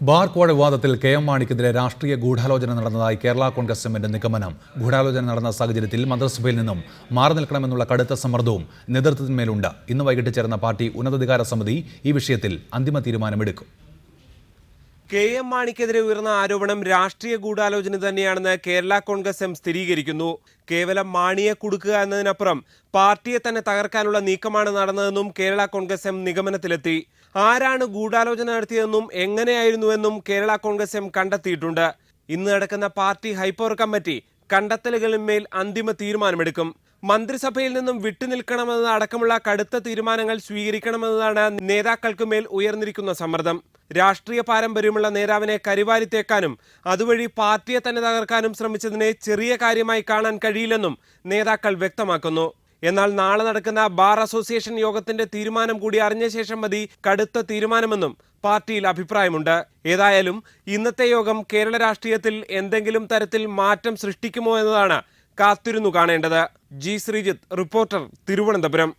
Bar കോഴ വിവാദത്തിൽ K M. മാണിക്കെതിരെ രാഷ്ട്രീയ ഗൂഢാലോചന നടന്നതായി കേരള കോൺഗ്രസ് എമ്മിന്റെ നിഗമനം. ഗൂഢാലോചന നടന്ന സാഹചര്യത്തിൽ മന്ത്രിസഭയിൽ നിന്നും മാറി നിൽക്കണമെന്നുള്ള കടുത്ത സമ്മർദ്ദവും നേതൃത്വത്തിന്മേലുണ്ട്. ഇന്ന് വൈകിട്ട് ചേർന്ന പാർട്ടി ഉന്നതാധികാര സമിതി ഈ വിഷയത്തിൽ അന്തിമ തീരുമാനമെടുക്കും. കെ.എം. മാണിക്കെതിരെ ഉയർന്ന ആരോപണം രാഷ്ട്രീയ ഗൂഢാലോചന തന്നെയാണെന്ന് കേരള കോൺഗ്രസ് എം സ്ഥിരീകരിക്കുന്നു. കേവലം മാണിയെ കുടുക്കുക എന്നതിനപ്പുറം പാർട്ടിയെ തന്നെ തകർക്കാനുള്ള നീക്കമാണ് നടന്നതെന്നും കേരള കോൺഗ്രസ് എം നിഗമനത്തിലെത്തി. ആരാണ് ഗൂഢാലോചന നടത്തിയതെന്നും എങ്ങനെയായിരുന്നുവെന്നും കേരള കോൺഗ്രസ് എം കണ്ടെത്തിയിട്ടുണ്ട്. ഇന്ന് നടക്കുന്ന പാർട്ടി ഹൈപ്പവർ കമ്മിറ്റി കണ്ടെത്തലുകളിന്മേൽ അന്തിമ തീരുമാനമെടുക്കും. മന്ത്രിസഭയിൽ നിന്നും വിട്ടുനിൽക്കണമെന്നത് അടക്കമുള്ള കടുത്ത തീരുമാനങ്ങൾ സ്വീകരിക്കണമെന്നതാണ് നേതാക്കൾക്ക് മേൽ ഉയർന്നിരിക്കുന്ന സമ്മർദ്ദം. രാഷ്ട്രീയ പാരമ്പര്യമുള്ള നേതാവിനെ കരിവാരിത്തേക്കാനും അതുവഴി പാർട്ടിയെ തന്നെ തകർക്കാനും ശ്രമിച്ചതിനെ ചെറിയ കാര്യമായി കാണാൻ കഴിയില്ലെന്നും നേതാക്കൾ വ്യക്തമാക്കുന്നു. എന്നാൽ നാളെ നടക്കുന്ന ബാർ അസോസിയേഷൻ യോഗത്തിന്റെ തീരുമാനം കൂടി അറിഞ്ഞ ശേഷം മതി കടുത്ത തീരുമാനമെന്നും പാർട്ടിയിൽ അഭിപ്രായമുണ്ട്. ഏതായാലും ഇന്നത്തെ യോഗം കേരള രാഷ്ട്രീയത്തിൽ എന്തെങ്കിലും തരത്തിൽ മാറ്റം സൃഷ്ടിക്കുമോ എന്നതാണ് കാത്തിരുന്നു കാണേണ്ടത്. G Sreejith, reporter, Thiruvananthapuram.